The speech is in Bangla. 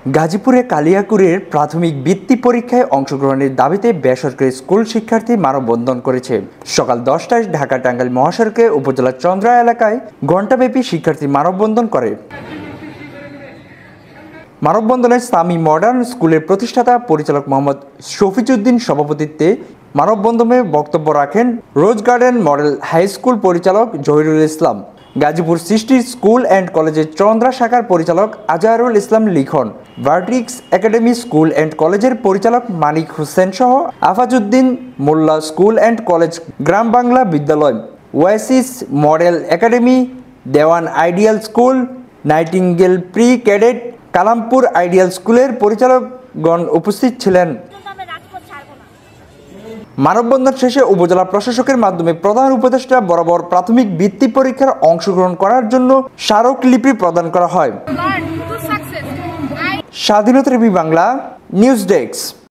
গাজীপুরে কালিয়াকুরের প্রাথমিক বৃত্তি পরীক্ষায় অংশগ্রহণের দাবিতে বেসরকারি স্কুল শিক্ষার্থী মানববন্ধন করেছে। সকাল 10টায় ঢাকা-টাঙ্গাইল মহাসড়কে উপজেলার চন্দ্রা এলাকায় ঘণ্টাব্যাপী শিক্ষার্থী মানববন্ধন করে। মানববন্ধনে সামি মডার্ন স্কুলের প্রতিষ্ঠাতা পরিচালক মোহাম্মদ শফিজউদ্দিন সভাপতিত্বে মানববন্ধনে বক্তব্য রাখেন রোজ গার্ডেন মডেল হাই স্কুল পরিচালক জহিরুল ইসলাম, গাজীপুর সৃষ্টি স্কুল অ্যান্ড কলেজের চন্দ্রা শাখার পরিচালক আজহারুল ইসলাম লিখন, ভার্টিক্স একাডেমি স্কুল অ্যান্ড কলেজের পরিচালক মানিক হোসেন সহ Afazuddin Mollah school and college, Gram Bangla Bidyalay, ওয়াইসিস model academy, Dewan ideal school, Nightingale pre cadet, Kalampur ideal স্কুলের পরিচালকগণ উপস্থিত ছিলেন। মানববন্ধন শেষে উপজেলা প্রশাসকের মাধ্যমে প্রধান উপদেষ্টা বরাবর প্রাথমিক বৃত্তি পরীক্ষার অংশগ্রহণ করার জন্য স্মারকলিপি প্রদান করা হয়। স্বাধীনতা টিভি বাংলা নিউজ ডেস্ক।